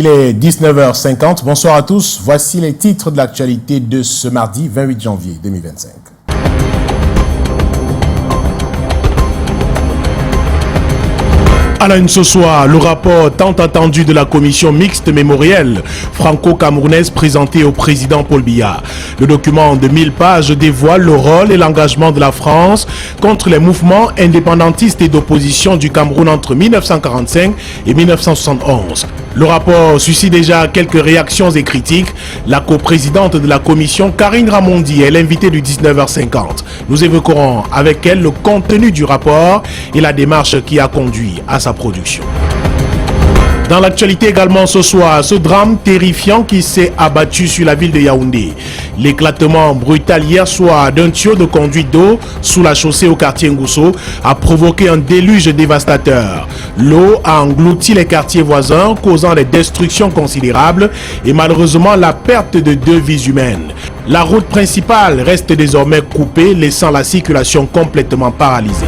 Il est 19h50. Bonsoir à tous. Voici les titres de l'actualité de ce mardi 28 janvier 2025. À la une ce soir, le rapport tant attendu de la commission mixte mémorielle franco-camerounaise présenté au président Paul Biya. Le document de 1000 pages dévoile le rôle et l'engagement de la France contre les mouvements indépendantistes et d'opposition du Cameroun entre 1945 et 1971. Le rapport suscite déjà quelques réactions et critiques. La coprésidente de la commission, Karine Ramondi, est l'invitée du 19h50. Nous évoquerons avec elle le contenu du rapport et la démarche qui a conduit à sa production. Dans l'actualité également ce soir, ce drame terrifiant qui s'est abattu sur la ville de Yaoundé. L'éclatement brutal hier soir d'un tuyau de conduite d'eau sous la chaussée au quartier Ngousso a provoqué un déluge dévastateur. L'eau a englouti les quartiers voisins, causant des destructions considérables et malheureusement la perte de 2 vies humaines. La route principale reste désormais coupée, laissant la circulation complètement paralysée.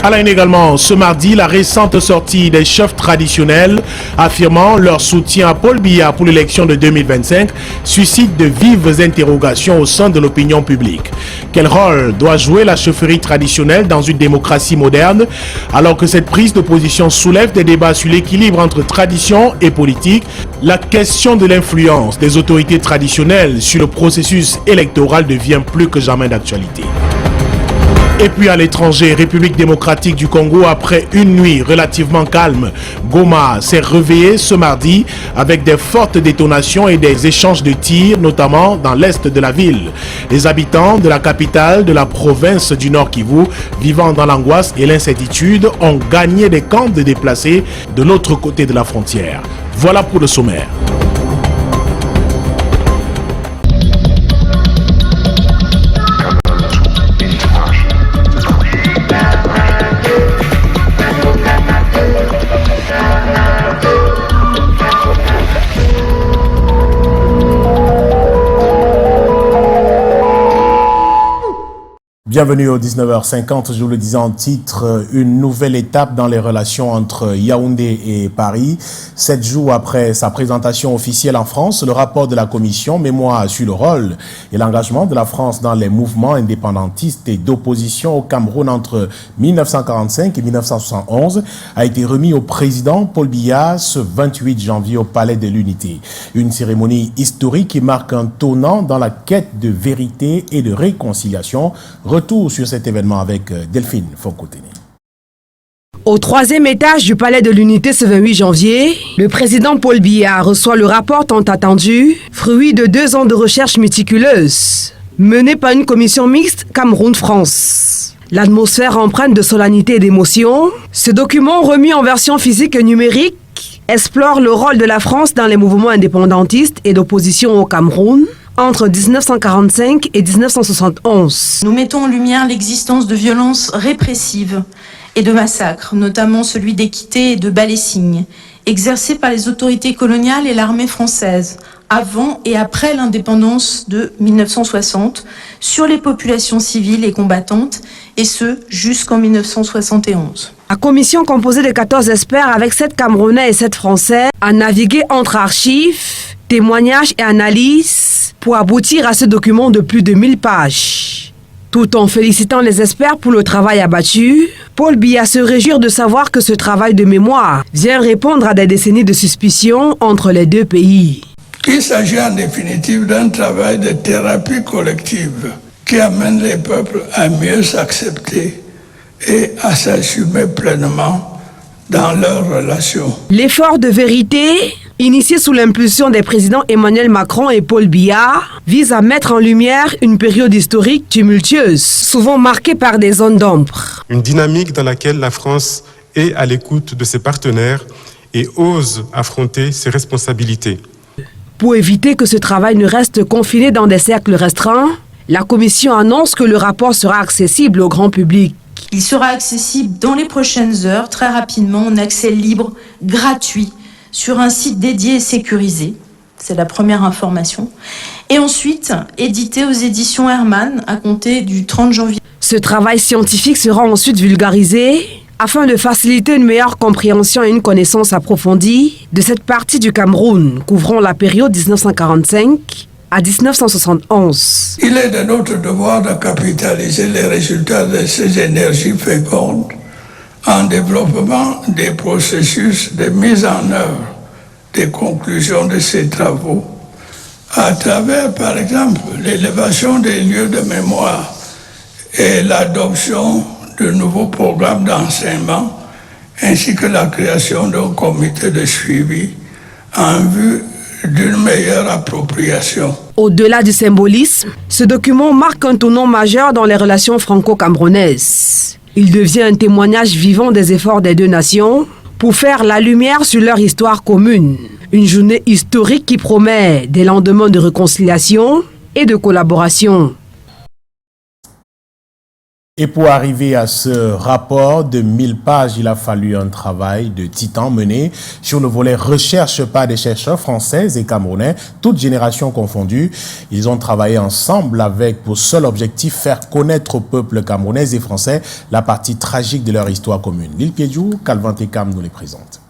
À la une également, ce mardi, la récente sortie des chefs traditionnels affirmant leur soutien à Paul Biya pour l'élection de 2025 suscite de vives interrogations au sein de l'opinion publique. Quel rôle doit jouer la chefferie traditionnelle dans une démocratie moderne alors que cette prise de position soulève des débats sur l'équilibre entre tradition et politique? La question de l'influence des autorités traditionnelles sur le processus électoral devient plus que jamais d'actualité. Et puis à l'étranger, République démocratique du Congo, après une nuit relativement calme, Goma s'est réveillé ce mardi avec des fortes détonations et des échanges de tirs, notamment dans l'est de la ville. Les habitants de la capitale de la province du Nord Kivu, vivant dans l'angoisse et l'incertitude, ont gagné des camps de déplacés de l'autre côté de la frontière. Voilà pour le sommaire. Bienvenue au 19h50, je vous le disais en titre, une nouvelle étape dans les relations entre Yaoundé et Paris. 7 jours après sa présentation officielle en France, le rapport de la commission Mémoire sur le rôle et l'engagement de la France dans les mouvements indépendantistes et d'opposition au Cameroun entre 1945 et 1971 a été remis au président Paul Biya ce 28 janvier au Palais de l'Unité. Une cérémonie historique qui marque un tournant dans la quête de vérité et de réconciliation. Retour sur cet événement avec Delphine Fonkotene. Au 3e étage du Palais de l'Unité ce 28 janvier, le président Paul Biya reçoit le rapport tant attendu, fruit de 2 ans de recherche méticuleuse, menée par une commission mixte Cameroun-France. L'atmosphère empreinte de solennité et d'émotion, ce document remis en version physique et numérique explore le rôle de la France dans les mouvements indépendantistes et d'opposition au Cameroun, entre 1945 et 1971. Nous mettons en lumière l'existence de violences répressives et de massacres, notamment celui d'Équité et de Balé-Signe, exercés par les autorités coloniales et l'armée française, avant et après l'indépendance de 1960, sur les populations civiles et combattantes, et ce, jusqu'en 1971. La commission composée de 14 experts avec 7 Camerounais et 7 Français a navigué entre archives, témoignages et analyses pour aboutir à ce document de plus de 1000 pages. Tout en félicitant les experts pour le travail abattu, Paul Biya se réjouit de savoir que ce travail de mémoire vient répondre à des décennies de suspicion entre les 2 pays. Il s'agit en définitive d'un travail de thérapie collective qui amène les peuples à mieux s'accepter et à s'assumer pleinement dans leurs relations. L'effort de vérité, initié sous l'impulsion des présidents Emmanuel Macron et Paul Biya, vise à mettre en lumière une période historique tumultueuse, souvent marquée par des zones d'ombre. Une dynamique dans laquelle la France est à l'écoute de ses partenaires et ose affronter ses responsabilités. Pour éviter que ce travail ne reste confiné dans des cercles restreints, la Commission annonce que le rapport sera accessible au grand public. Il sera accessible dans les prochaines heures, très rapidement, en accès libre, gratuit, sur un site dédié et sécurisé. C'est la première information. Et ensuite, édité aux éditions Hermann à compter du 30 janvier. Ce travail scientifique sera ensuite vulgarisé afin de faciliter une meilleure compréhension et une connaissance approfondie de cette partie du Cameroun couvrant la période 1945 à 1971. Il est de notre devoir de capitaliser les résultats de ces énergies fécondes en développement des processus de mise en œuvre des conclusions de ces travaux à travers, par exemple, l'élévation des lieux de mémoire et l'adoption de nouveaux programmes d'enseignement, ainsi que la création d'un comité de suivi en vue d'une meilleure appropriation. Au-delà du symbolisme, ce document marque un tournant majeur dans les relations franco-camerounaises. Il devient un témoignage vivant des efforts des deux nations pour faire la lumière sur leur histoire commune. Une journée historique qui promet des lendemains de réconciliation et de collaboration. Et pour arriver à ce rapport de 1000 pages, il a fallu un travail de titan mené sur le volet recherche par des chercheurs français et camerounais, toutes générations confondues. Ils ont travaillé ensemble avec pour seul objectif faire connaître au peuple camerounais et français la partie tragique de leur histoire commune. Lille Piedjou, Calvin Tekam nous les présente.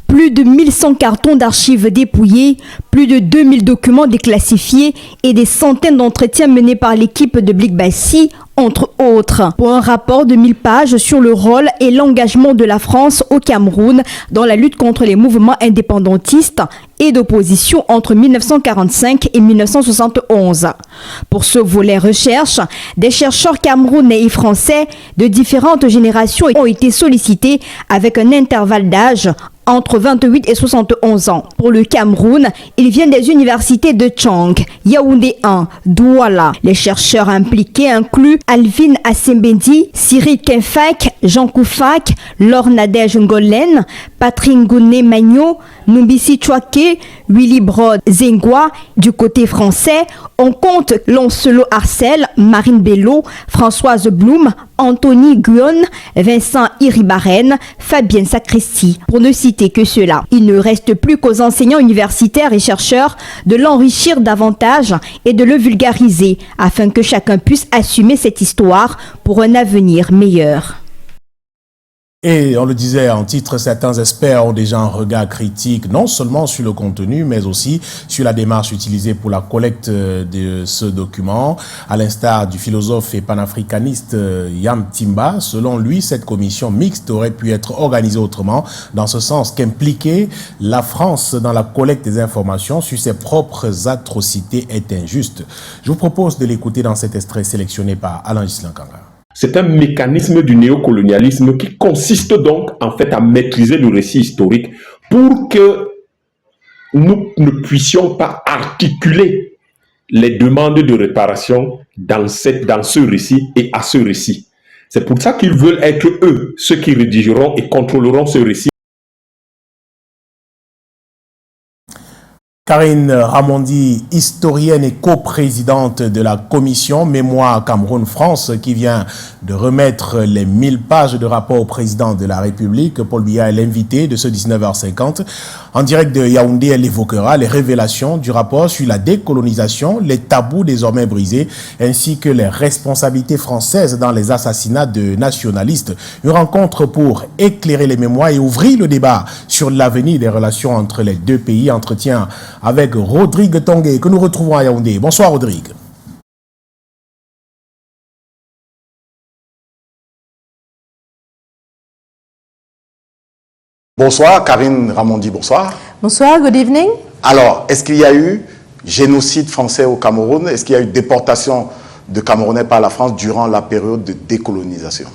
Plus de 1100 cartons d'archives dépouillés, plus de 2000 documents déclassifiés et des centaines d'entretiens menés par l'équipe de Blikbassi, entre autres, pour un rapport de 1000 pages sur le rôle et l'engagement de la France au Cameroun dans la lutte contre les mouvements indépendantistes et d'opposition entre 1945 et 1971. Pour ce volet recherche, des chercheurs camerounais et français de différentes générations ont été sollicités avec un intervalle d'âge entre 28 et 71 ans. Pour le Cameroun, ils viennent des universités de Tchang, Yaoundé 1, Douala. Les chercheurs impliqués incluent Alvin Assembendi, Cyril Kenfak, Jean Koufak, Laure Nadège Ngolen, Patrick Ngouné Magno, Numbisi Chouake, Willy Brod Zengwa. Du côté français, on compte Lancelot Arcel, Marine Bello, Françoise Blum, Anthony Guyon, Vincent Iribaren, Fabienne Sacristy, pour ne citer que cela. Il ne reste plus qu'aux enseignants universitaires et chercheurs de l'enrichir davantage et de le vulgariser afin que chacun puisse assumer cette histoire pour un avenir meilleur. Et on le disait en titre, certains experts ont déjà un regard critique non seulement sur le contenu, mais aussi sur la démarche utilisée pour la collecte de ce document. À l'instar du philosophe et panafricaniste Yam Timba, selon lui, cette commission mixte aurait pu être organisée autrement, dans ce sens qu'impliquer la France dans la collecte des informations sur ses propres atrocités est injuste. Je vous propose de l'écouter dans cet extrait sélectionné par Alain Ghislain Kanga. C'est un mécanisme du néocolonialisme qui consiste donc en fait à maîtriser le récit historique pour que nous ne puissions pas articuler les demandes de réparation dans ce récit et à ce récit. C'est pour ça qu'ils veulent être eux, ceux qui rédigeront et contrôleront ce récit. Karine Ramondi, historienne et coprésidente de la commission Mémoire Cameroun-France, qui vient de remettre les 1000 pages de rapport au président de la République. Paul Biya est l'invité de ce 19h50. En direct de Yaoundé, elle évoquera les révélations du rapport sur la décolonisation, les tabous désormais brisés, ainsi que les responsabilités françaises dans les assassinats de nationalistes. Une rencontre pour éclairer les mémoires et ouvrir le débat sur l'avenir des relations entre les deux pays. Entretien avec Rodrigue Tongué, que nous retrouvons à Yaoundé. Bonsoir Rodrigue. Bonsoir Karine Ramondi, bonsoir. Bonsoir, good evening. Alors, est-ce qu'il y a eu génocide français au Cameroun? Est-ce qu'il y a eu déportation de Camerounais par la France durant la période de décolonisation?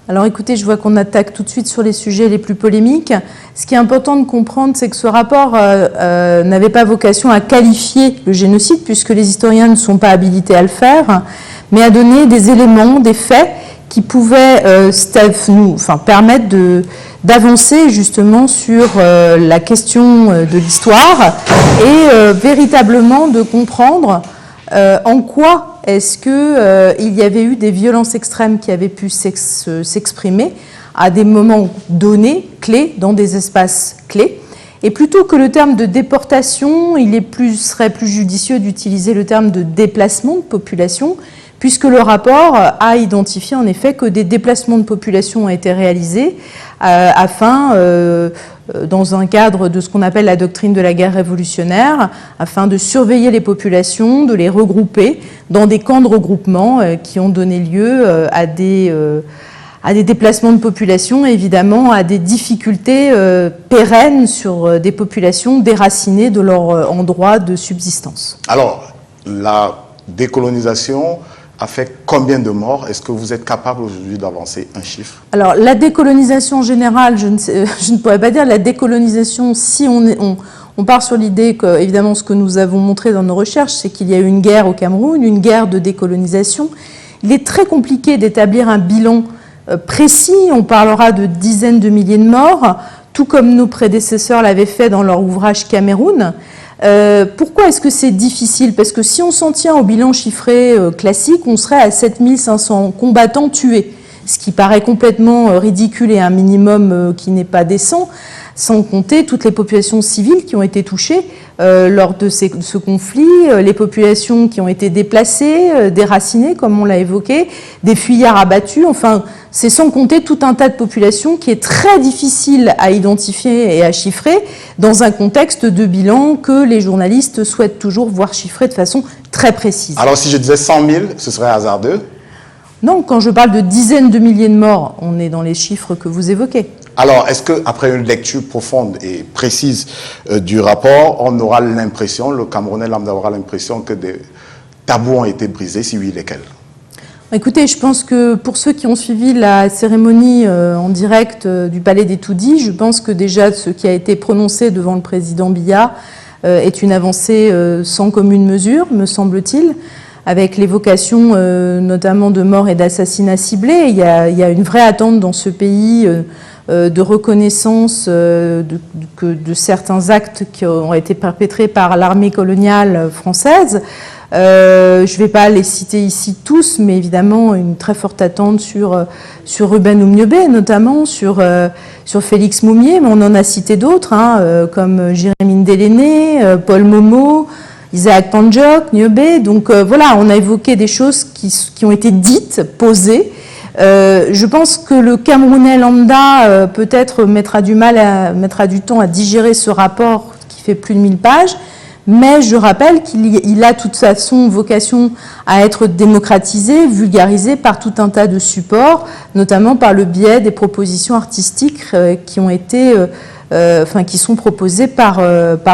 Alors écoutez, je vois qu'on attaque tout de suite sur les sujets les plus polémiques. Ce qui est important de comprendre, c'est que ce rapport n'avait pas vocation à qualifier le génocide, puisque les historiens ne sont pas habilités à le faire, mais à donner des éléments, des faits qui pouvaient permettre d'avancer justement sur la question de l'histoire et véritablement de comprendre en quoi est-ce qu'il y avait eu des violences extrêmes qui avaient pu s'exprimer à des moments donnés, clés, dans des espaces clés. Et plutôt que le terme de déportation, serait plus judicieux d'utiliser le terme de déplacement de population, puisque le rapport a identifié en effet que des déplacements de population ont été réalisés afin, dans un cadre de ce qu'on appelle la doctrine de la guerre révolutionnaire, afin de surveiller les populations, de les regrouper dans des camps de regroupement qui ont donné lieu à des déplacements de population et évidemment à des difficultés pérennes sur des populations déracinées de leur endroit de subsistance. Alors, la décolonisation a fait combien de morts? Est-ce que vous êtes capable aujourd'hui d'avancer un chiffre? Alors, la décolonisation en général, je ne pourrais pas dire. La décolonisation, si on part sur l'idée que, évidemment, ce que nous avons montré dans nos recherches, c'est qu'il y a eu une guerre au Cameroun, une guerre de décolonisation. Il est très compliqué d'établir un bilan précis. On parlera de dizaines de milliers de morts, tout comme nos prédécesseurs l'avaient fait dans leur ouvrage Cameroun. Pourquoi est-ce que c'est difficile? Parce que si on s'en tient au bilan chiffré classique, on serait à 7500 combattants tués, ce qui paraît complètement ridicule et un minimum qui n'est pas décent, sans compter toutes les populations civiles qui ont été touchées lors de ce conflit, les populations qui ont été déplacées, déracinées, comme on l'a évoqué, des fuyards abattus, enfin, c'est sans compter tout un tas de populations qui est très difficile à identifier et à chiffrer dans un contexte de bilan que les journalistes souhaitent toujours voir chiffré de façon très précise. Alors si je disais 100 000, ce serait hasardeux? Non, quand je parle de dizaines de milliers de morts, on est dans les chiffres que vous évoquez. Alors, est-ce qu'après une lecture profonde et précise du rapport, on aura l'impression, le Camerounais lambda aura l'impression que des tabous ont été brisés? Si oui, lesquels? Écoutez, je pense que pour ceux qui ont suivi la cérémonie en direct du Palais des Tout-Dits, je pense que déjà ce qui a été prononcé devant le président Biya est une avancée sans commune mesure, me semble-t-il, avec l'évocation notamment de morts et d'assassinats ciblés. Il y a une vraie attente dans ce pays de reconnaissance de certains actes qui ont été perpétrés par l'armée coloniale française. Je ne vais pas les citer ici tous, mais évidemment une très forte attente sur Ruben Oumniobé, notamment sur Félix Moumié, mais on en a cité d'autres, comme Jérémy Ndéléné, Paul Momo, Isaac Panjok, Niobé. Donc voilà, on a évoqué des choses qui ont été dites, posées. Je pense que le Camerounais lambda peut-être mettra du temps à digérer ce rapport qui fait plus de 1000 pages, mais je rappelle qu'il a de toute façon vocation à être démocratisé, vulgarisé par tout un tas de supports, notamment par le biais des propositions artistiques qui ont été, qui sont proposées par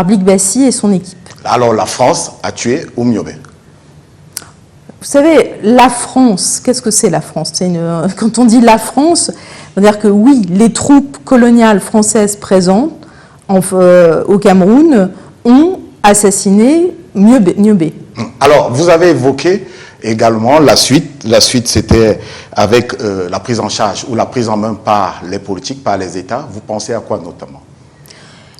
Blik Bassi et son équipe. Alors la France a tué Oumniobé. Vous savez, la France, qu'est-ce que c'est la France? Quand on dit la France, on veut dire que oui, les troupes coloniales françaises présentes au Cameroun ont assassiné Niobé. Alors, vous avez évoqué également la suite. La suite, c'était avec la prise en charge ou la prise en main par les politiques, par les États. Vous pensez à quoi notamment?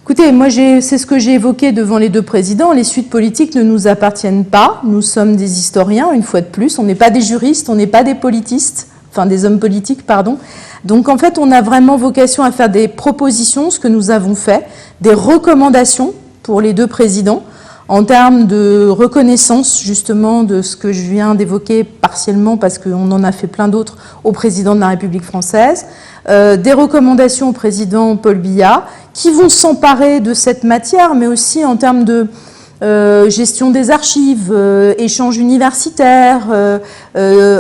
Écoutez, moi, c'est ce que j'ai évoqué devant les deux présidents. Les suites politiques ne nous appartiennent pas. Nous sommes des historiens, une fois de plus. On n'est pas des juristes, on n'est pas des politistes, enfin des hommes politiques, pardon. Donc, en fait, on a vraiment vocation à faire des propositions, ce que nous avons fait, des recommandations pour les deux présidents en termes de reconnaissance, justement, de ce que je viens d'évoquer partiellement, parce qu'on en a fait plein d'autres au président de la République française, des recommandations au président Paul Biya, qui vont s'emparer de cette matière, mais aussi en termes de gestion des archives, échanges universitaires,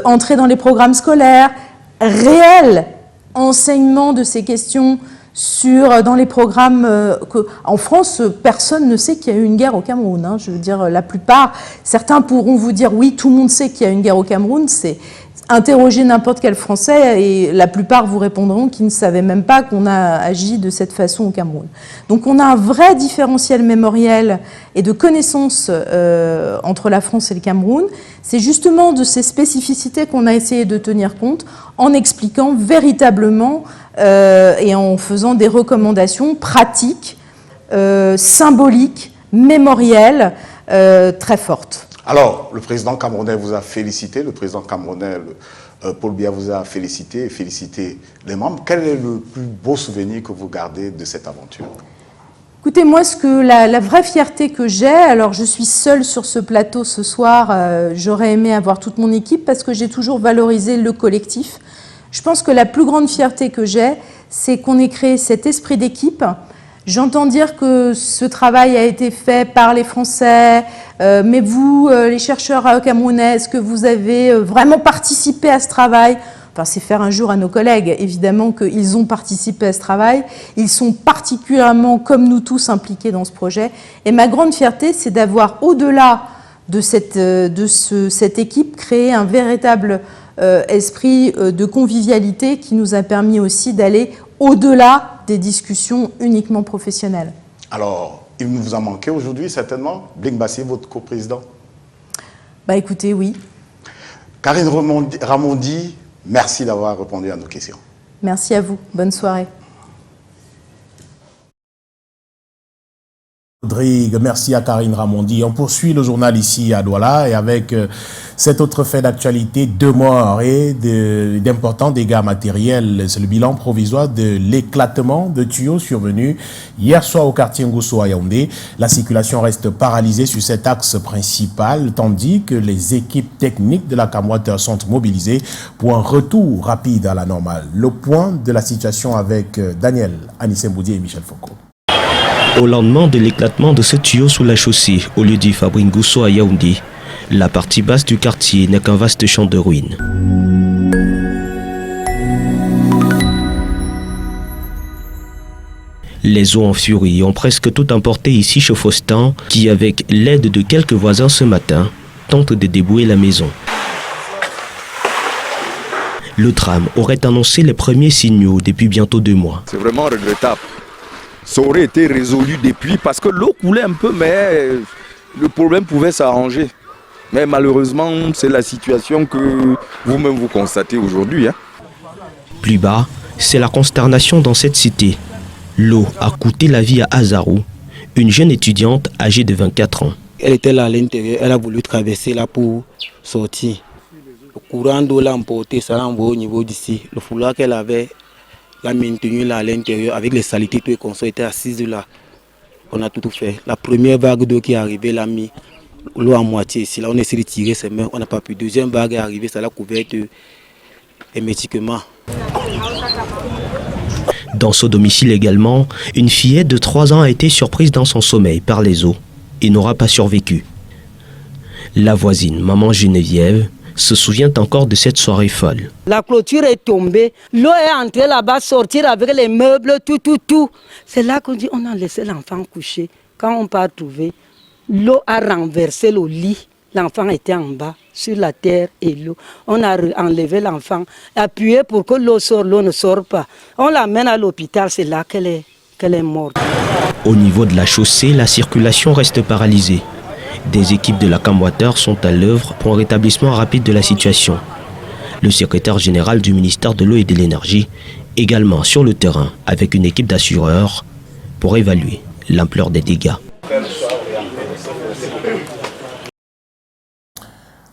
entrée dans les programmes scolaires, réel enseignement de ces questions dans les programmes en France, personne ne sait qu'il y a eu une guerre au Cameroun. Je veux dire, la plupart, certains pourront vous dire oui, tout le monde sait qu'il y a une guerre au Cameroun. C'est interroger n'importe quel Français et la plupart vous répondront qu'ils ne savaient même pas qu'on a agi de cette façon au Cameroun. Donc on a un vrai différentiel mémoriel et de connaissances entre la France et le Cameroun. C'est justement de ces spécificités qu'on a essayé de tenir compte en expliquant véritablement et en faisant des recommandations pratiques, symboliques, mémorielles, très fortes. Alors, le président camerounais vous a félicité, le président camerounais Paul Biya vous a félicité et félicité les membres. Quel est le plus beau souvenir que vous gardez de cette aventure? Écoutez, moi, la vraie fierté que j'ai, alors je suis seule sur ce plateau ce soir, j'aurais aimé avoir toute mon équipe parce que j'ai toujours valorisé le collectif. Je pense que la plus grande fierté que j'ai, c'est qu'on ait créé cet esprit d'équipe. J'entends dire que ce travail a été fait par les Français, mais vous, les chercheurs camerounais, est-ce que vous avez vraiment participé à ce travail ? Enfin, c'est faire un jour à nos collègues. Évidemment qu'ils ont participé à ce travail. Ils sont particulièrement, comme nous tous, impliqués dans ce projet. Et ma grande fierté, c'est d'avoir, au-delà de cette équipe, créé un véritable esprit de convivialité qui nous a permis aussi d'aller au-delà des discussions uniquement professionnelles. Alors, il vous a manqué aujourd'hui, certainement, Bling Bassi, votre coprésident? Bah écoutez, oui. Karine Ramondi, merci d'avoir répondu à nos questions. Merci à vous. Bonne soirée. Rodrigue, merci à Karine Ramondi. On poursuit le journal ici à Douala et avec cet autre fait d'actualité, 2 morts et d'importants dégâts matériels. C'est le bilan provisoire de l'éclatement de tuyaux survenu hier soir au quartier Ngousso à Yaoundé. La circulation reste paralysée sur cet axe principal, tandis que les équipes techniques de la Camwater sont mobilisées pour un retour rapide à la normale. Le point de la situation avec Daniel Anissé-Mboudier et Michel Foucault. Au lendemain de l'éclatement de ce tuyau sous la chaussée, au lieu du Fabrique Ngousso à Yaoundé, la partie basse du quartier n'est qu'un vaste champ de ruines. Les eaux en furie ont presque tout emporté ici chez Faustin, qui, avec l'aide de quelques voisins ce matin, tente de débouer la maison. Le tram aurait annoncé les premiers signaux depuis bientôt 2 mois. C'est vraiment regrettable. Ça aurait été résolu depuis parce que l'eau coulait un peu, mais le problème pouvait s'arranger. Mais malheureusement, c'est la situation que vous-même vous constatez aujourd'hui. Plus bas, c'est la consternation dans cette cité. L'eau a coûté la vie à Azarou, une jeune étudiante âgée de 24 ans. Elle était là à l'intérieur, elle a voulu traverser là pour sortir. Le courant d'eau l'a emporté, ça l'a envoyé au niveau d'ici. Le foulard qu'elle avait l'a maintenu là à l'intérieur avec les saletés, tout et qu'on était assise là. On a tout fait. La première vague d'eau qui est arrivée l'a mis l'eau à moitié ici. Là, on a essayé de tirer ses mains, on n'a pas pu. Deuxième vague est arrivée, ça l'a couvert hermétiquement. Dans ce domicile également, une fillette de 3 ans a été surprise dans son sommeil par les eaux et n'aura pas survécu. La voisine, maman Geneviève, se souvient encore de cette soirée folle. La clôture est tombée, l'eau est entrée là-bas, sortir avec les meubles, tout. C'est là qu'on dit on a laissé l'enfant coucher. Quand on part trouver, l'eau a renversé le lit. L'enfant était en bas, sur la terre et l'eau. On a enlevé l'enfant, appuyé pour que l'eau ne sorte pas. On l'amène à l'hôpital, c'est là qu'elle est morte. Au niveau de la chaussée, la circulation reste paralysée. Des équipes de la Camwater sont à l'œuvre pour un rétablissement rapide de la situation. Le secrétaire général du ministère de l'Eau et de l'Énergie, également sur le terrain avec une équipe d'assureurs pour évaluer l'ampleur des dégâts.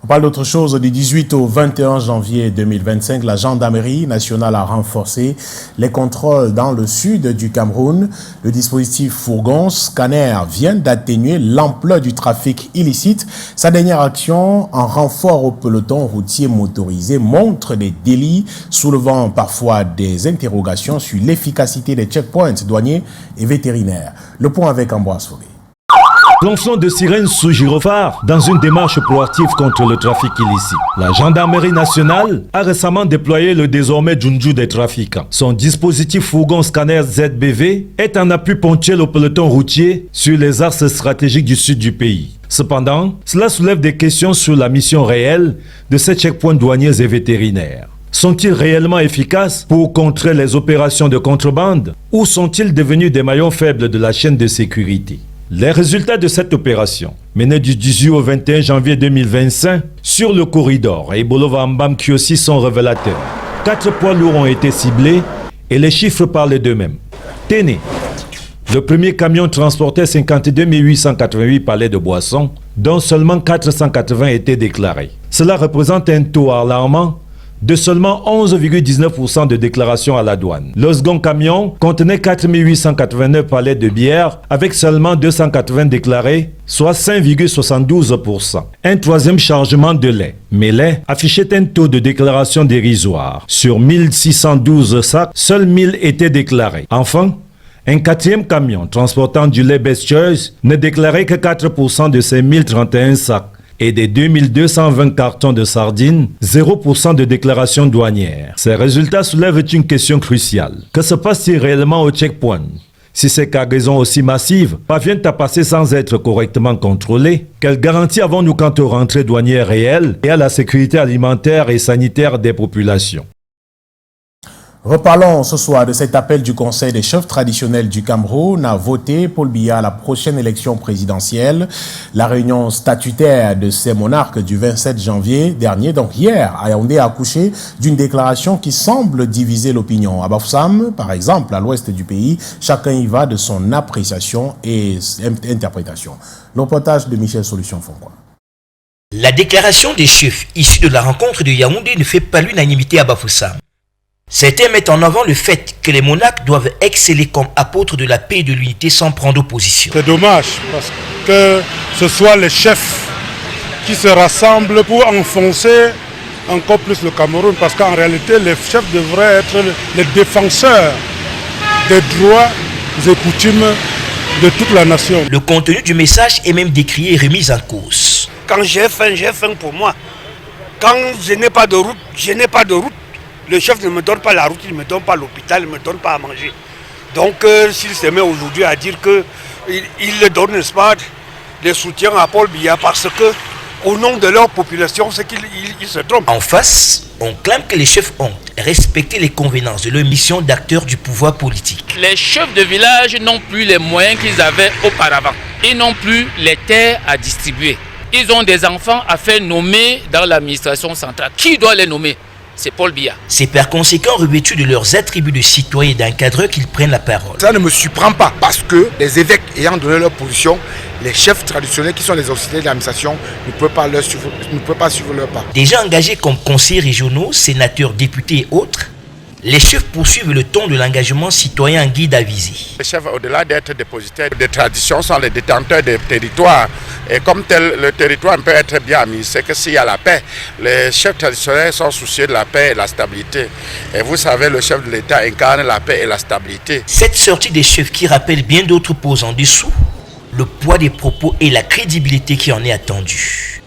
On parle d'autre chose. Du 18 au 21 janvier 2025, la gendarmerie nationale a renforcé les contrôles dans le sud du Cameroun. Le dispositif fourgon scanner vient d'atténuer l'ampleur du trafic illicite. Sa dernière action, en renfort au peloton routier motorisé, montre des délits, soulevant parfois des interrogations sur l'efficacité des checkpoints douaniers et vétérinaires. Le point avec Ambroise Foguet. Lançons de sirènes sous gyrophare dans une démarche proactive contre le trafic illicite. La gendarmerie nationale a récemment déployé le désormais Djundju des trafiquants. Son dispositif fourgon scanner ZBV est un appui ponctuel au peloton routier sur les axes stratégiques du sud du pays. Cependant, cela soulève des questions sur la mission réelle de ces checkpoints douaniers et vétérinaires. Sont-ils réellement efficaces pour contrer les opérations de contrebande ou sont-ils devenus des maillons faibles de la chaîne de sécurité? Les résultats de cette opération, menée du 18 au 21 janvier 2025 sur le corridor Ebolova-Mbam-Kiosi sont révélateurs. 4 poids lourds ont été ciblés et les chiffres parlent d'eux-mêmes. Téné, le premier camion transportait 52 888 palets de boissons, dont seulement 480 étaient déclarés. Cela représente un taux alarmant de seulement 11,19% de déclarations à la douane. Le second camion contenait 4889 palettes de bière avec seulement 280 déclarés, soit 5,72%. Un troisième chargement de lait, Mélé, affichait un taux de déclaration dérisoire. Sur 1612 sacs, seuls 1000 étaient déclarés. Enfin, un quatrième camion transportant du lait Best Choice ne déclarait que 4% de ses 1031 sacs. Et des 2220 cartons de sardines, 0% de déclaration douanière. Ces résultats soulèvent une question cruciale. Que se passe-t-il réellement au checkpoint? Si ces cargaisons aussi massives parviennent à passer sans être correctement contrôlées, quelle garantie avons-nous quant aux rentrées douanières réelles et à la sécurité alimentaire et sanitaire des populations? Reparlons ce soir de cet appel du Conseil des chefs traditionnels du Cameroun à voter Paul Biya à la prochaine élection présidentielle. La réunion statutaire de ces monarques du 27 janvier dernier, donc hier, à Yaoundé, a accouché d'une déclaration qui semble diviser l'opinion. À Bafoussam, par exemple, à l'ouest du pays, chacun y va de son appréciation et interprétation. Le reportage de Michel Solution Fonkois. La déclaration des chefs issue de la rencontre de Yaoundé ne fait pas l'unanimité à Bafoussam. Certains mettent en avant le fait que les monarques doivent exceller comme apôtres de la paix et de l'unité sans prendre position. C'est dommage parce que ce soit les chefs qui se rassemblent pour enfoncer encore plus le Cameroun, parce qu'en réalité les chefs devraient être les défenseurs des droits et coutumes de toute la nation. Le contenu du message est même décrié et remis en cause. Quand j'ai faim pour moi. Quand je n'ai pas de route, je n'ai pas de route. Le chef ne me donne pas la route, il ne me donne pas l'hôpital, il ne me donne pas à manger. Donc s'il se met aujourd'hui à dire qu'il donne, n'est-ce pas, des soutiens à Paul Biya parce que, au nom de leur population, c'est qu'ils se trompent. En face, on clame que les chefs ont respecté les convenances de leur mission d'acteurs du pouvoir politique. Les chefs de village n'ont plus les moyens qu'ils avaient auparavant. Ils n'ont plus les terres à distribuer. Ils ont des enfants à faire nommer dans l'administration centrale. Qui doit les nommer? C'est Paul Biya. C'est par conséquent revêtus de leurs attributs de citoyens et d'encadreurs qu'ils prennent la parole. Ça ne me surprend pas parce que les évêques ayant donné leur position, les chefs traditionnels qui sont les auxiliaires de l'administration ne peuvent pas suivre leur pas. Déjà engagés comme conseillers régionaux, sénateurs, députés et autres, les chefs poursuivent le ton de l'engagement citoyen en guide avisé. Les chefs, au-delà d'être dépositaires des traditions, sont les détenteurs des territoires. Et comme tel, le territoire peut être bien administré que s'il y a la paix. Les chefs traditionnels sont soucieux de la paix et de la stabilité. Et vous savez, le chef de l'État incarne la paix et la stabilité. Cette sortie des chefs qui rappelle bien d'autres poses en dessous, le poids des propos et la crédibilité qui en est attendue.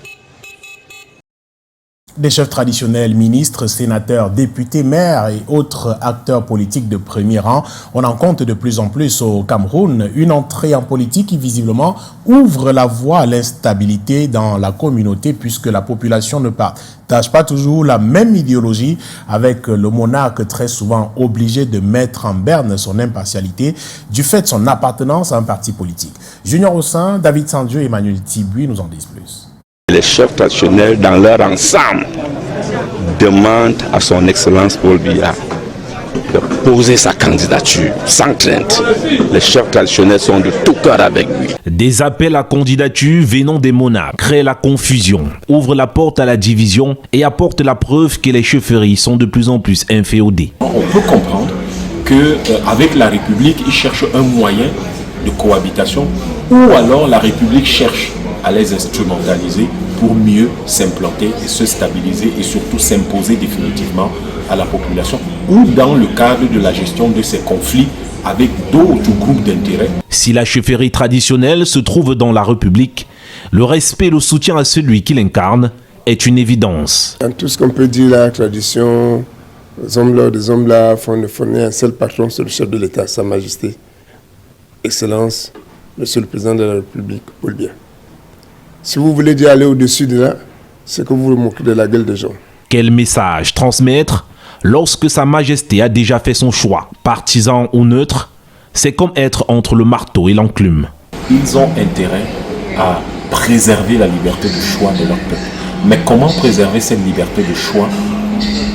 Des chefs traditionnels, ministres, sénateurs, députés, maires et autres acteurs politiques de premier rang, on en compte de plus en plus au Cameroun. Une entrée en politique qui visiblement ouvre la voie à l'instabilité dans la communauté puisque la population ne partage pas toujours la même idéologie avec le monarque très souvent obligé de mettre en berne son impartialité du fait de son appartenance à un parti politique. Junior Ossin, David Sandieu et Emmanuel Tibui nous en disent plus. Les chefs traditionnels dans leur ensemble demandent à son Excellence Paul Biya de poser sa candidature sans crainte. Les chefs traditionnels sont de tout cœur avec lui. Des appels à candidature venant des monarques créent la confusion, ouvrent la porte à la division et apportent la preuve que les chefferies sont de plus en plus inféodées. On peut comprendre qu'avec la République, ils cherchent un moyen de cohabitation ou alors la République cherche à les instrumentaliser pour mieux s'implanter et se stabiliser et surtout s'imposer définitivement à la population ou dans le cadre de la gestion de ces conflits avec d'autres groupes d'intérêts. Si la chefferie traditionnelle se trouve dans la République, le respect et le soutien à celui qui l'incarne est une évidence. Dans tout ce qu'on peut dire, la tradition, les hommes là font un seul patron, c'est le chef de l'État, Sa Majesté, Excellence, Monsieur le Président de la République, Paul Biya. Si vous voulez dire aller au-dessus de là, c'est que vous vous moquez de la gueule des gens. Quel message transmettre lorsque Sa Majesté a déjà fait son choix? Partisan ou neutre, c'est comme être entre le marteau et l'enclume. Ils ont intérêt à préserver la liberté de choix de leur peuple. Mais comment préserver cette liberté de choix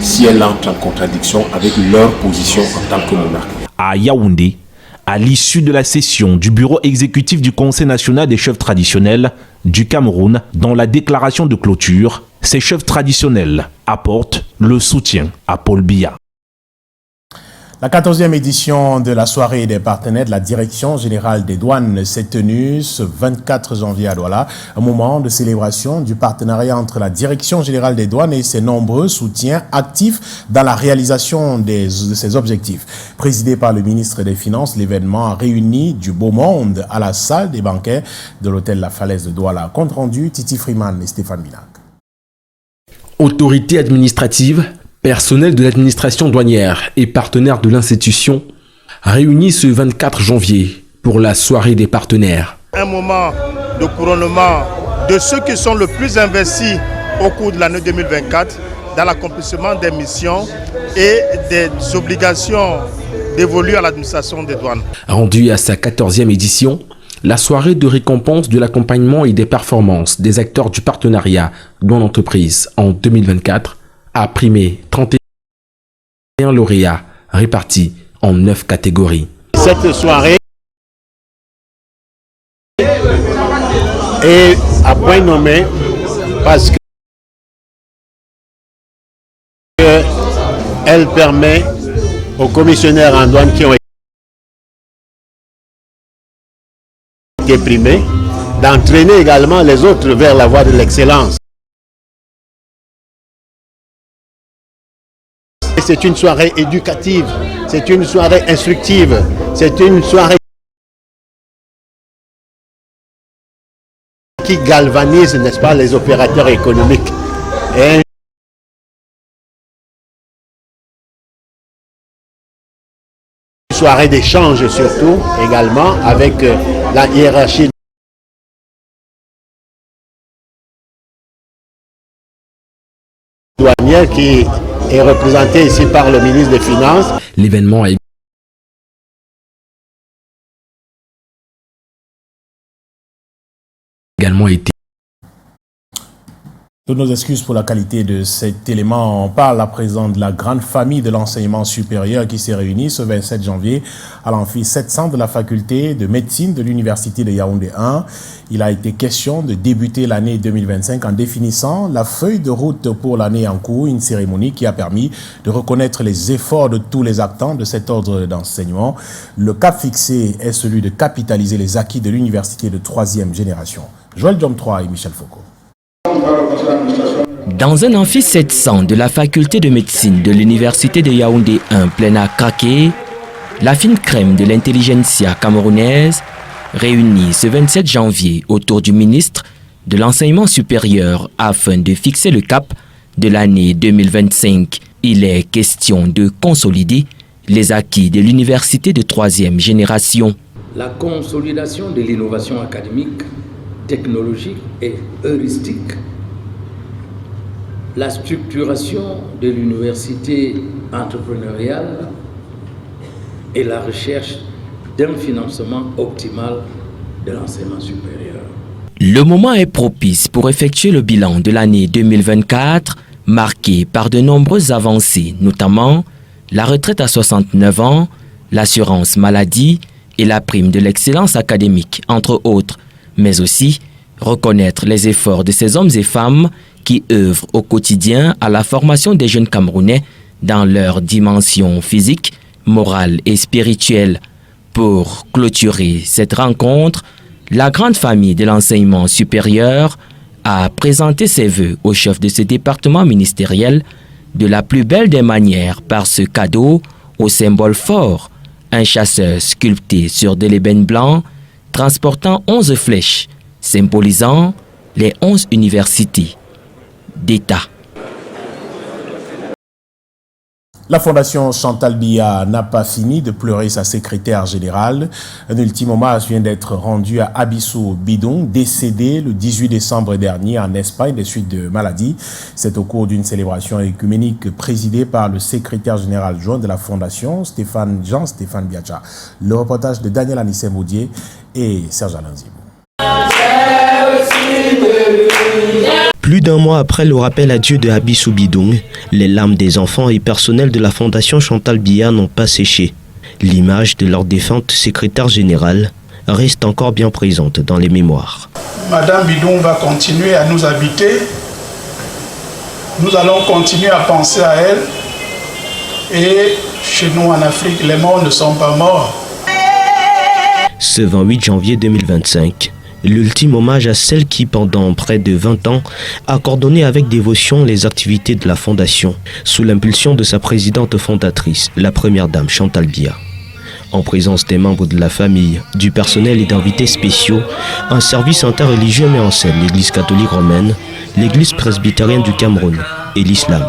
si elle entre en contradiction avec leur position en tant que monarque? À Yaoundé, à l'issue de la session du bureau exécutif du Conseil national des chefs traditionnels du Cameroun, dans la déclaration de clôture, ces chefs traditionnels apportent le soutien à Paul Biya. La 14e édition de la soirée des partenaires de la Direction générale des douanes s'est tenue ce 24 janvier à Douala, un moment de célébration du partenariat entre la Direction générale des douanes et ses nombreux soutiens actifs dans la réalisation de ses objectifs. Présidé par le ministre des Finances, l'événement a réuni du beau monde à la salle des banquets de l'hôtel La Falaise de Douala. Compte rendu, Titi Freeman et Stéphane Minac. Autorité administrative, personnel de l'administration douanière et partenaires de l'institution réunis ce 24 janvier pour la soirée des partenaires. Un moment de couronnement de ceux qui sont le plus investis au cours de l'année 2024 dans l'accomplissement des missions et des obligations dévolues à l'administration des douanes. Rendue à sa 14e édition, la soirée de récompense de l'accompagnement et des performances des acteurs du partenariat dans l'entreprise en 2024 a primé 31 lauréats répartis en 9 catégories. Cette soirée est à point nommé parce qu'elle permet aux commissionnaires en douane qui ont été primés d'entraîner également les autres vers la voie de l'excellence. C'est une soirée éducative, c'est une soirée instructive, c'est une soirée qui galvanise, n'est-ce pas, les opérateurs économiques. Et une soirée d'échange surtout, également, avec la hiérarchie douanière qui est représenté ici par le ministre des Finances. L'événement a également été. Toutes nos excuses pour la qualité de cet élément. On parle à présent de la grande famille de l'enseignement supérieur qui s'est réunie ce 27 janvier à l'amphi 700 de la faculté de médecine de l'université de Yaoundé 1. Il a été question de débuter l'année 2025 en définissant la feuille de route pour l'année en cours, une cérémonie qui a permis de reconnaître les efforts de tous les acteurs de cet ordre d'enseignement. Le cap fixé est celui de capitaliser les acquis de l'université de 3e génération. Joël Diom 3 et Michel Foucault. Dans un amphi 700 de la faculté de médecine de l'université de Yaoundé 1 plein à craquer, la fine crème de l'intelligentsia camerounaise réunie ce 27 janvier autour du ministre de l'enseignement supérieur afin de fixer le cap de l'année 2025. Il est question de consolider les acquis de l'université de 3e génération. La consolidation de l'innovation académique, technologique et heuristique, la structuration de l'université entrepreneuriale et la recherche d'un financement optimal de l'enseignement supérieur. Le moment est propice pour effectuer le bilan de l'année 2024, marqué par de nombreuses avancées, notamment la retraite à 69 ans, l'assurance maladie et la prime de l'excellence académique, entre autres, mais aussi reconnaître les efforts de ces hommes et femmes qui œuvrent au quotidien à la formation des jeunes Camerounais dans leur dimension physique, morale et spirituelle. Pour clôturer cette rencontre, la grande famille de l'enseignement supérieur a présenté ses vœux au chef de ce département ministériel de la plus belle des manières par ce cadeau au symbole fort, un chasseur sculpté sur de l'ébène blanc transportant 11 flèches, symbolisant les 11 universités d'État. La Fondation Chantal Biya n'a pas fini de pleurer sa secrétaire générale. Un ultime hommage vient d'être rendu à Abissou Bidong, décédé le 18 décembre dernier en Espagne des suites de maladie. C'est au cours d'une célébration écuménique présidée par le secrétaire général adjoint de la Fondation, Jean-Stéphane Biacha. Le reportage de Daniel Anissé-Moudier et Serge Alanzibou. Plus d'un mois après le rappel à Dieu de Abissou Bidong, les larmes des enfants et personnels de la Fondation Chantal Biya n'ont pas séché. L'image de leur défunte secrétaire générale reste encore bien présente dans les mémoires. Madame Bidong va continuer à nous habiter Nous allons continuer à penser à elle. Et chez nous en Afrique, les morts ne sont pas morts. Ce 28 janvier 2025, l'ultime hommage à celle qui, pendant près de 20 ans, a coordonné avec dévotion les activités de la Fondation, sous l'impulsion de sa présidente fondatrice, la première dame Chantal Biya. En présence des membres de la famille, du personnel et d'invités spéciaux, un service interreligieux met en scène l'église catholique romaine, l'église presbytérienne du Cameroun et l'islam.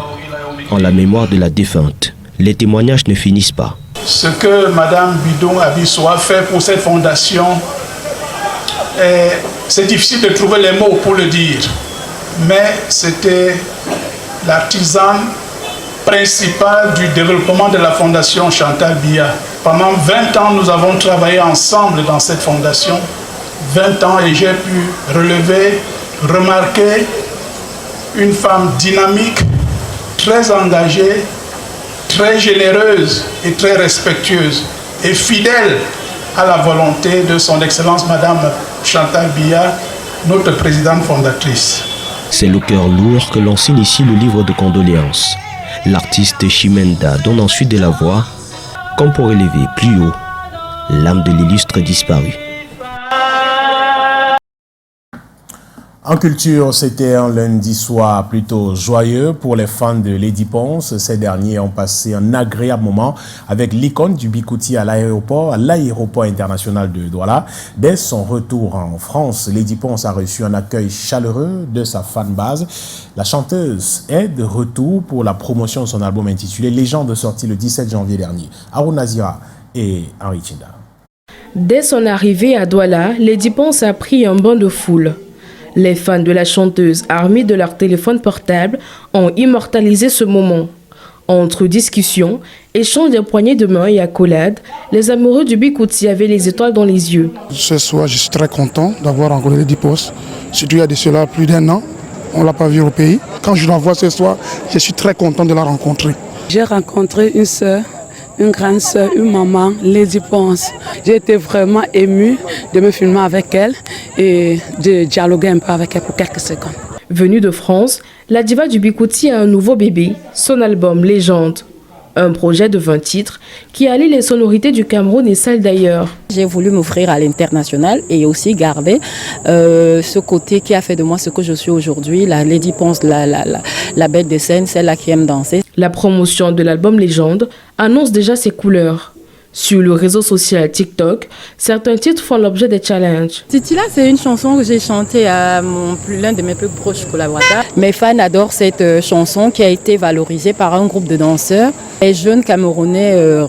En la mémoire de la défunte, les témoignages ne finissent pas. Ce que Mme Bidon Abisso a fait pour cette fondation, c'est difficile de trouver les mots pour le dire, mais c'était l'artisan principal du développement de la fondation Chantal Biya. Pendant 20 ans, nous avons travaillé ensemble dans cette fondation. 20 ans et j'ai pu relever, remarquer une femme dynamique, très engagée, très généreuse et très respectueuse et fidèle à la volonté de son Excellence Madame Chantal Biya, notre présidente fondatrice. C'est le cœur lourd que l'on signe ici le livre de condoléances. L'artiste Chimenda donne ensuite de la voix, comme pour élever plus haut l'âme de l'illustre disparu. En culture, c'était un lundi soir plutôt joyeux pour les fans de Lady Ponce. Ces derniers ont passé un agréable moment avec l'icône du Bikouti à l'aéroport international de Douala. Dès son retour en France, Lady Ponce a reçu un accueil chaleureux de sa fanbase. La chanteuse est de retour pour la promotion de son album intitulé Légende, sorti le 17 janvier dernier. Haroun Nazira et Henri Chinda. Dès son arrivée à Douala, Lady Ponce a pris un bain de foule. Les fans de la chanteuse, armés de leur téléphone portable, ont immortalisé ce moment. Entre discussions, échanges de poignées de main et accolades, les amoureux du Bikouti avaient les étoiles dans les yeux. Ce soir, je suis très content d'avoir rencontré Lady Ponce. Surtout il y a de cela plus d'1 an, on ne l'a pas vu au pays. Quand je la vois ce soir, je suis très content de la rencontrer. J'ai rencontré une sœur, une grande sœur, une maman, Lady Ponce. J'ai été vraiment émue de me filmer avec elle et de dialoguer un peu avec elle pour quelques secondes. Venue de France, la diva du Bikouti a un nouveau bébé, son album Légende. Un projet de 20 titres qui allie les sonorités du Cameroun et celles d'ailleurs. J'ai voulu m'offrir à l'international et aussi garder ce côté qui a fait de moi ce que je suis aujourd'hui, la Lady Ponce, la bête de scène, celle-là qui aime danser. La promotion de l'album Légende annonce déjà ses couleurs. Sur le réseau social TikTok, certains titres font l'objet des challenges. Titila, c'est une chanson que j'ai chantée à l'un de mes plus proches collaborateurs. Mes fans adorent cette chanson qui a été valorisée par un groupe de danseurs. Les jeunes Camerounais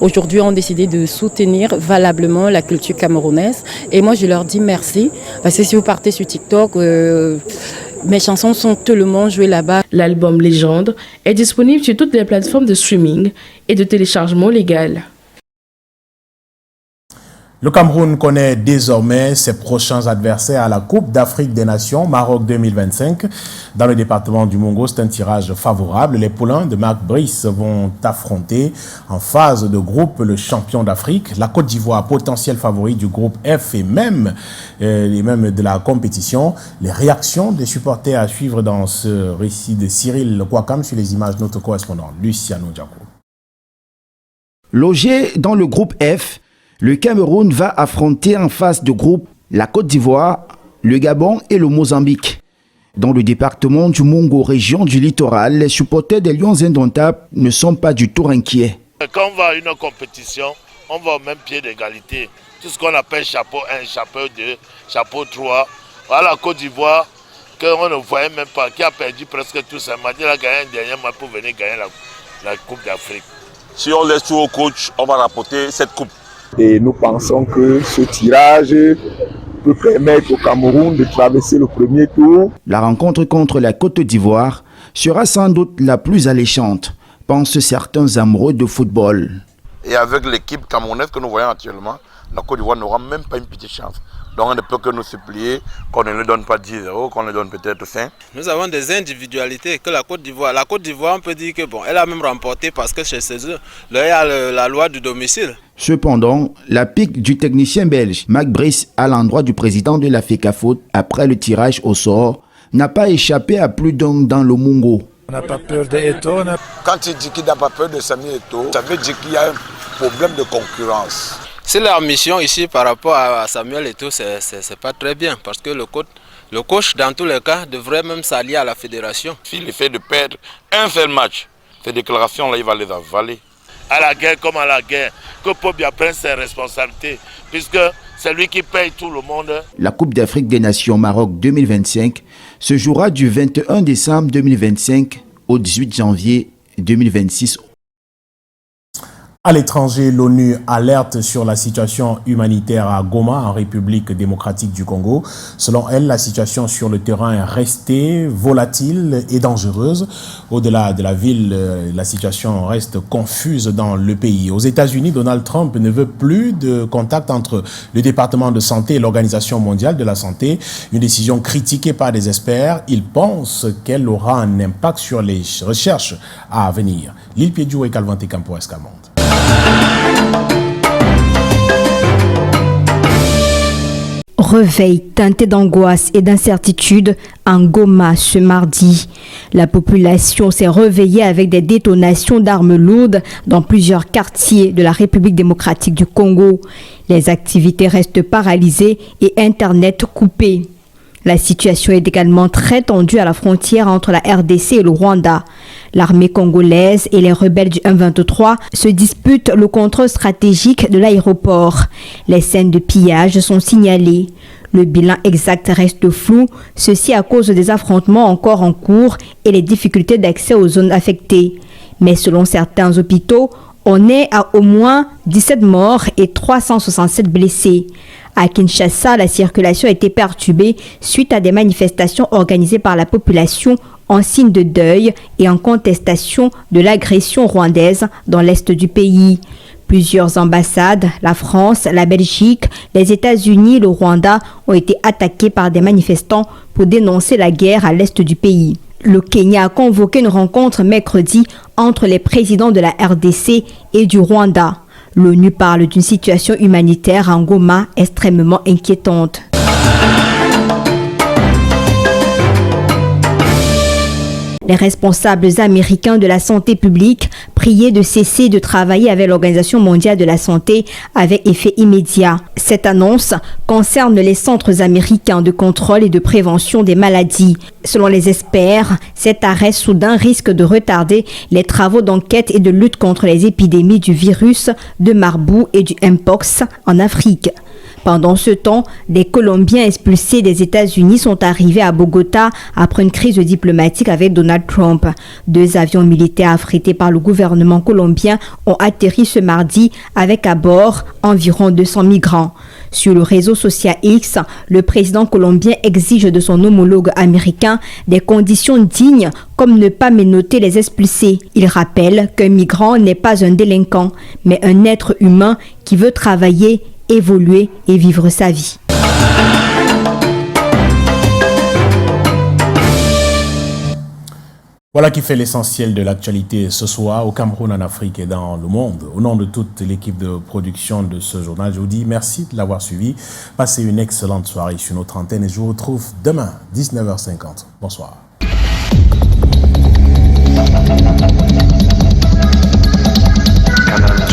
aujourd'hui ont décidé de soutenir valablement la culture camerounaise. Et moi, je leur dis merci. Parce que si vous partez sur TikTok, mes chansons sont tellement jouées là-bas. L'album Légende est disponible sur toutes les plateformes de streaming et de téléchargement légal. Le Cameroun connaît désormais ses prochains adversaires à la Coupe d'Afrique des Nations Maroc 2025. Dans le département du Mongo, c'est un tirage favorable. Les poulains de Marc Brice vont affronter en phase de groupe le champion d'Afrique, la Côte d'Ivoire, potentiel favori du groupe F et même de la compétition. Les réactions des supporters à suivre dans ce récit de Cyril Kouakam sur les images de notre correspondant Luciano Diaco. Logé dans le groupe F, le Cameroun va affronter en phase de groupe la Côte d'Ivoire, le Gabon et le Mozambique. Dans le département du Mongo, région du littoral, les supporters des Lions indomptables ne sont pas du tout inquiets. Quand on va à une compétition, on va au même pied d'égalité. Tout ce qu'on appelle chapeau 1, chapeau 2, chapeau 3. Voilà la Côte d'Ivoire, qu'on ne voyait même pas, qui a perdu presque tout ça. Il a gagné un dernier match pour venir gagner la Coupe d'Afrique. Si on laisse tout au coach, on va rapporter cette coupe. Et nous pensons que ce tirage peut permettre au Cameroun de traverser le premier tour. La rencontre contre la Côte d'Ivoire sera sans doute la plus alléchante, pensent certains amoureux de football. Et avec l'équipe camerounaise que nous voyons actuellement, la Côte d'Ivoire n'aura même pas une petite chance. Donc on ne peut que nous supplier qu'on ne lui donne pas 10-0, qu'on lui donne peut-être 5. Nous avons des individualités que la Côte d'Ivoire, on peut dire que elle a même remporté parce que chez eux, il y a la loi du domicile. Cependant, la pique du technicien belge Marc Brice à l'endroit du président de la FECAFOOT après le tirage au sort n'a pas échappé à plus d'un dans le Mongo. n'a pas peur d'Eto. Quand il dit qu'il n'a pas peur de Samuel Eto'o, ça veut dire qu'il y a un problème de concurrence. C'est leur mission ici par rapport à Samuel Eto'o, c'est pas très bien parce que le coach, dans tous les cas, devrait même s'allier à la fédération. S'il fait de perdre un seul match, ces déclarations-là, il va les avaler. À la guerre comme à la guerre, que Paul Biya prenne ses responsabilités, puisque c'est lui qui paye tout le monde. La Coupe d'Afrique des Nations Maroc 2025 se jouera du 21 décembre 2025 au 18 janvier 2026. À l'étranger, l'ONU alerte sur la situation humanitaire à Goma, en République démocratique du Congo. Selon elle, la situation sur le terrain est restée volatile et dangereuse. Au-delà de la ville, la situation reste confuse dans le pays. Aux États-Unis, Donald Trump ne veut plus de contact entre le département de santé et l'Organisation mondiale de la santé. Une décision critiquée par des experts. Il pense qu'elle aura un impact sur les recherches à venir. Lil Piedjou et Calvante Campo Escalmonte. Réveil teinté d'angoisse et d'incertitude en Goma ce mardi. La population s'est réveillée avec des détonations d'armes lourdes dans plusieurs quartiers de la République démocratique du Congo. Les activités restent paralysées et Internet coupé. La situation est également très tendue à la frontière entre la RDC et le Rwanda. L'armée congolaise et les rebelles du M23 se disputent le contrôle stratégique de l'aéroport. Les scènes de pillage sont signalées. Le bilan exact reste flou, ceci à cause des affrontements encore en cours et les difficultés d'accès aux zones affectées. Mais selon certains hôpitaux, on est à au moins 17 morts et 367 blessés. À Kinshasa, la circulation a été perturbée suite à des manifestations organisées par la population en signe de deuil et en contestation de l'agression rwandaise dans l'est du pays. Plusieurs ambassades, la France, la Belgique, les États-Unis et le Rwanda ont été attaqués par des manifestants pour dénoncer la guerre à l'est du pays. Le Kenya a convoqué une rencontre mercredi entre les présidents de la RDC et du Rwanda. L'ONU parle d'une situation humanitaire en Goma extrêmement inquiétante. Les responsables américains de la santé publique priaient de cesser de travailler avec l'Organisation mondiale de la santé avec effet immédiat. Cette annonce concerne les centres américains de contrôle et de prévention des maladies. Selon les experts, cet arrêt soudain risque de retarder les travaux d'enquête et de lutte contre les épidémies du virus de Marburg et du Mpox en Afrique. Pendant ce temps, des Colombiens expulsés des États-Unis sont arrivés à Bogota après une crise diplomatique avec Donald Trump. 2 avions militaires affrétés par le gouvernement colombien ont atterri ce mardi avec à bord environ 200 migrants. Sur le réseau social X, le président colombien exige de son homologue américain des conditions dignes comme ne pas ménoter les expulsés. Il rappelle qu'un migrant n'est pas un délinquant, mais un être humain qui veut travailler, évoluer et vivre sa vie. Voilà qui fait l'essentiel de l'actualité ce soir au Cameroun, en Afrique et dans le monde. Au nom de toute l'équipe de production de ce journal, je vous dis merci de l'avoir suivi. Passez une excellente soirée sur notre antenne et je vous retrouve demain, 19h50. Bonsoir. Canal